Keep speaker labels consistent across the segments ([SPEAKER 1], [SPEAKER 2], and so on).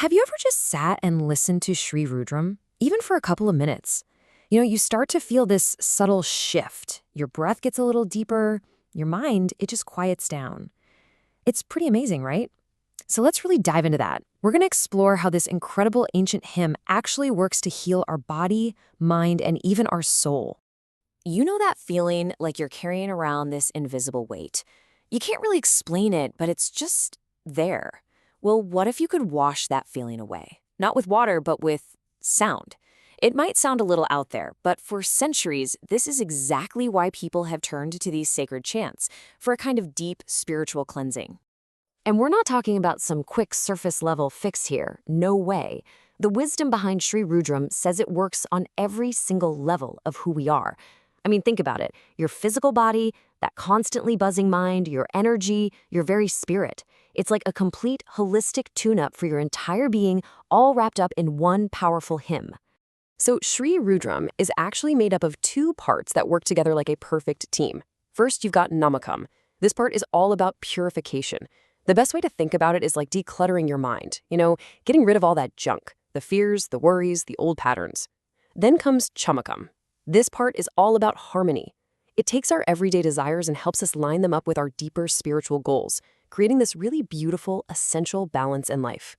[SPEAKER 1] Have you ever just sat and listened to Sri Rudram, even for a couple of minutes? You start to feel this subtle shift. Your breath gets a little deeper, your mind, it just quiets down. It's pretty amazing, right? So let's really dive into that. We're going to explore how this incredible ancient hymn actually works to heal our body, mind, and even our soul.
[SPEAKER 2] You know that feeling like you're carrying around this invisible weight? You can't really explain it, but it's just there. Well, what if you could wash that feeling away? Not with water, but with sound. It might sound a little out there, but for centuries, this is exactly why people have turned to these sacred chants, for a kind of deep spiritual cleansing. And we're not talking about some quick surface-level fix here. No way. The wisdom behind Sri Rudram says it works on every single level of who we are. I mean, think about it. Your physical body, that constantly buzzing mind, your energy, your very spirit. It's like a complete holistic tune-up for your entire being, all wrapped up in one powerful hymn. So Sri Rudram is actually made up of two parts that work together like a perfect team. First, you've got Namakam. This part is all about purification. The best way to think about it is like decluttering your mind, getting rid of all that junk, the fears, the worries, the old patterns. Then comes Chamakam. This part is all about harmony. It takes our everyday desires and helps us line them up with our deeper spiritual goals, creating this really beautiful, essential balance in life.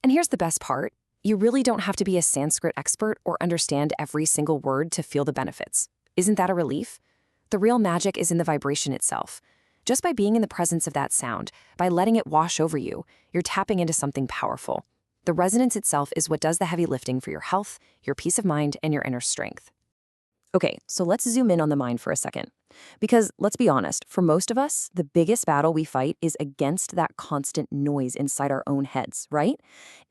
[SPEAKER 2] And here's the best part. You really don't have to be a Sanskrit expert or understand every single word to feel the benefits. Isn't that a relief? The real magic is in the vibration itself. Just by being in the presence of that sound, by letting it wash over you, you're tapping into something powerful. The resonance itself is what does the heavy lifting for your health, your peace of mind, and your inner strength. Okay, so let's zoom in on the mind for a second. Because let's be honest, for most of us, the biggest battle we fight is against that constant noise inside our own heads, right?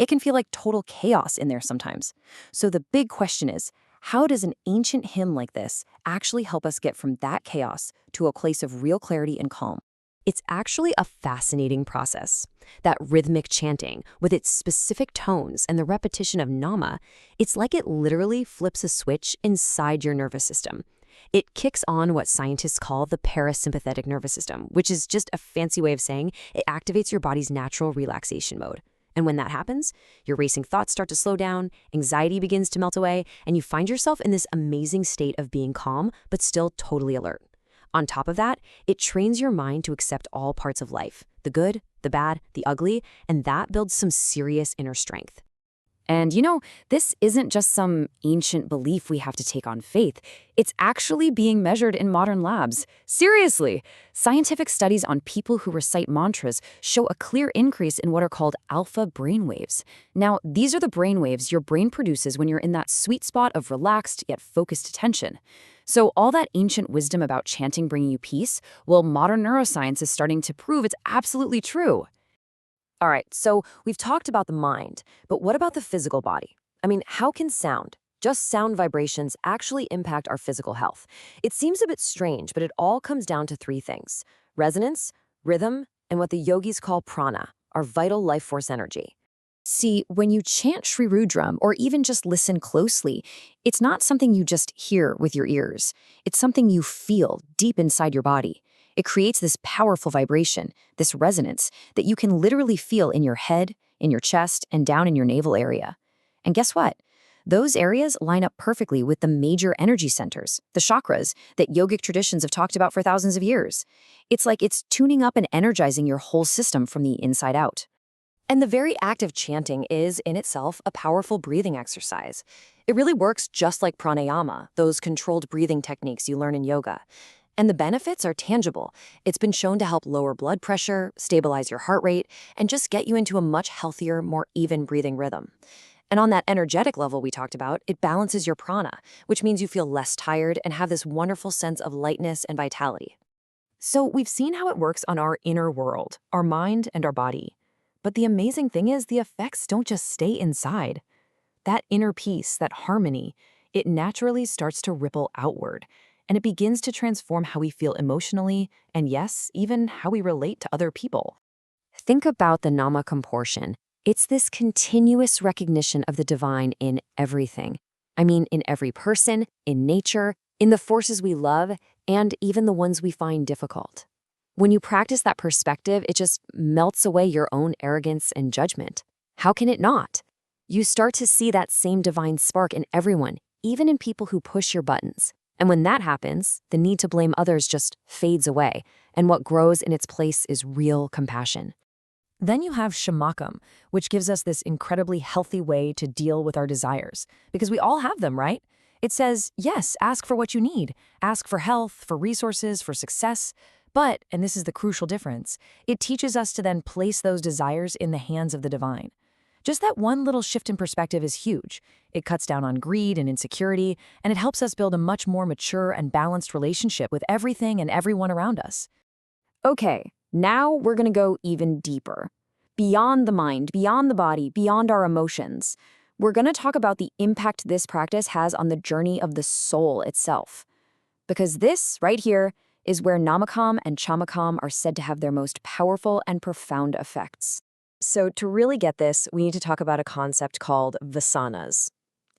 [SPEAKER 2] It can feel like total chaos in there sometimes. So the big question is, how does an ancient hymn like this actually help us get from that chaos to a place of real clarity and calm? It's actually a fascinating process. That rhythmic chanting, with its specific tones and the repetition of nama, it's like it literally flips a switch inside your nervous system. It kicks on what scientists call the parasympathetic nervous system, which is just a fancy way of saying it activates your body's natural relaxation mode. And when that happens, your racing thoughts start to slow down, anxiety begins to melt away, and you find yourself in this amazing state of being calm, but still totally alert. On top of that, it trains your mind to accept all parts of life, the good, the bad, the ugly, and that builds some serious inner strength. And this isn't just some ancient belief we have to take on faith. It's actually being measured in modern labs. Seriously, scientific studies on people who recite mantras show a clear increase in what are called alpha brainwaves. Now, these are the brainwaves your brain produces when you're in that sweet spot of relaxed yet focused attention. So all that ancient wisdom about chanting bringing you peace, well, modern neuroscience is starting to prove it's absolutely true. All right, so we've talked about the mind, but what about the physical body? I mean, how can sound, just sound vibrations, actually impact our physical health? It seems a bit strange, but it all comes down to three things: resonance, rhythm, and what the yogis call prana, our vital life force energy. See, when you chant Sri Rudram, or even just listen closely, it's not something you just hear with your ears. It's something you feel deep inside your body. It creates this powerful vibration, this resonance, that you can literally feel in your head, in your chest, and down in your navel area. And guess what? Those areas line up perfectly with the major energy centers, the chakras, that yogic traditions have talked about for thousands of years. It's like it's tuning up and energizing your whole system from the inside out. And the very act of chanting is, in itself, a powerful breathing exercise. It really works just like pranayama, those controlled breathing techniques you learn in yoga. And the benefits are tangible. It's been shown to help lower blood pressure, stabilize your heart rate, and just get you into a much healthier, more even breathing rhythm. And on that energetic level we talked about, it balances your prana, which means you feel less tired and have this wonderful sense of lightness and vitality. So we've seen how it works on our inner world, our mind and our body. But the amazing thing is the effects don't just stay inside. That inner peace, that harmony, it naturally starts to ripple outward, and it begins to transform how we feel emotionally, and yes, even how we relate to other people. Think about the Namakam portion. It's this continuous recognition of the divine in everything. I mean, in every person, in nature, in the forces we love, and even the ones we find difficult. When you practice that perspective, it just melts away your own arrogance and judgment. How can it not? You start to see that same divine spark in everyone, even in people who push your buttons. And when that happens, the need to blame others just fades away, and what grows in its place is real compassion.
[SPEAKER 1] Then you have Chamakam, which gives us this incredibly healthy way to deal with our desires, because we all have them, right? It says, yes, ask for what you need. Ask for health, for resources, for success. But, and this is the crucial difference, it teaches us to then place those desires in the hands of the divine. Just that one little shift in perspective is huge. It cuts down on greed and insecurity, and it helps us build a much more mature and balanced relationship with everything and everyone around us.
[SPEAKER 2] Okay, now we're going to go even deeper. Beyond the mind, beyond the body, beyond our emotions. We're going to talk about the impact this practice has on the journey of the soul itself. Because this, right here, is where Namakam and Chamakam are said to have their most powerful and profound effects. So to really get this, we need to talk about a concept called vasanas.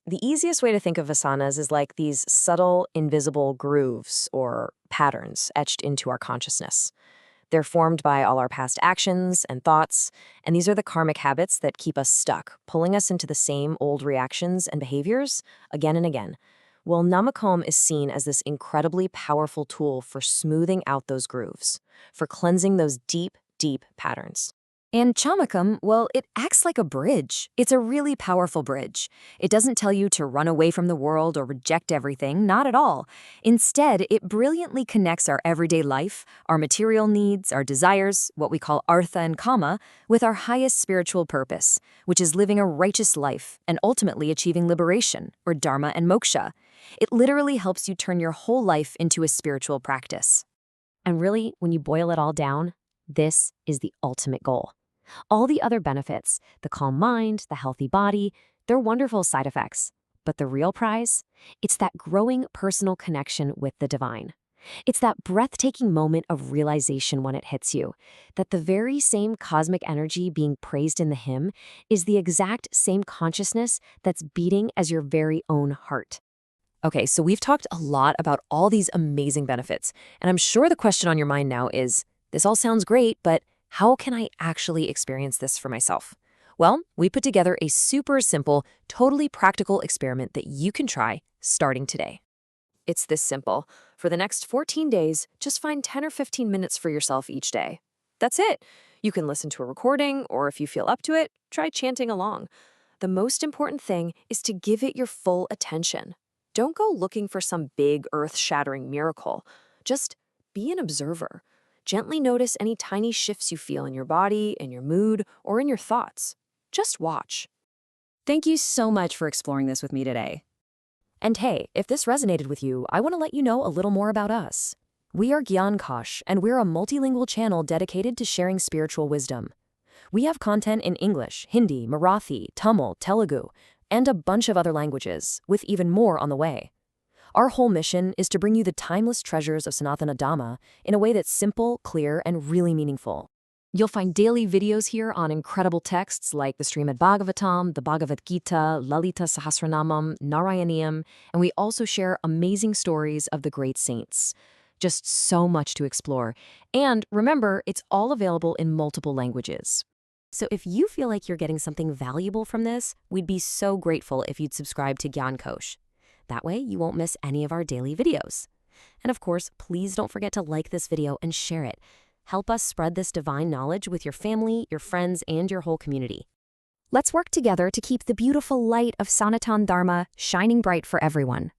[SPEAKER 2] The easiest way to think of vasanas is like these subtle, invisible grooves or patterns etched into our consciousness. They're formed by all our past actions and thoughts, and these are the karmic habits that keep us stuck, pulling us into the same old reactions and behaviors again and again. Well, Namakam is seen as this incredibly powerful tool for smoothing out those grooves, for cleansing those deep, deep patterns. And Chamakam, well, it acts like a bridge. It's a really powerful bridge. It doesn't tell you to run away from the world or reject everything, not at all. Instead, it brilliantly connects our everyday life, our material needs, our desires, what we call artha and kama, with our highest spiritual purpose, which is living a righteous life and ultimately achieving liberation, or dharma and moksha. It literally helps you turn your whole life into a spiritual practice. And really, when you boil it all down, this is the ultimate goal. All the other benefits, the calm mind, the healthy body, they're wonderful side effects. But the real prize? It's that growing personal connection with the divine. It's that breathtaking moment of realization when it hits you, that the very same cosmic energy being praised in the hymn is the exact same consciousness that's beating as your very own heart. Okay, so we've talked a lot about all these amazing benefits, and I'm sure the question on your mind now is, this all sounds great, but how can I actually experience this for myself? Well, we put together a super simple, totally practical experiment that you can try starting today. It's this simple. For the next 14 days, just find 10 or 15 minutes for yourself each day. That's it. You can listen to a recording, or if you feel up to it, try chanting along. The most important thing is to give it your full attention. Don't go looking for some big, earth-shattering miracle. Just be an observer. Gently notice any tiny shifts you feel in your body, in your mood, or in your thoughts. Just watch.
[SPEAKER 1] Thank you so much for exploring this with me today. And hey, if this resonated with you, I want to let you know a little more about us. We are Gyan Kosh, and we're a multilingual channel dedicated to sharing spiritual wisdom. We have content in English, Hindi, Marathi, Tamil, Telugu, and a bunch of other languages, with even more on the way. Our whole mission is to bring you the timeless treasures of Sanatana Dhamma in a way that's simple, clear, and really meaningful. You'll find daily videos here on incredible texts like the Srimad Bhagavatam, the Bhagavad Gita, Lalita Sahasranamam, Narayaniyam, and we also share amazing stories of the great saints. Just so much to explore. And remember, it's all available in multiple languages. So if you feel like you're getting something valuable from this, we'd be so grateful if you'd subscribe to Gyan Kosh. That way, you won't miss any of our daily videos. And of course, please don't forget to like this video and share it. Help us spread this divine knowledge with your family, your friends, and your whole community. Let's work together to keep the beautiful light of Sanatana Dharma shining bright for everyone.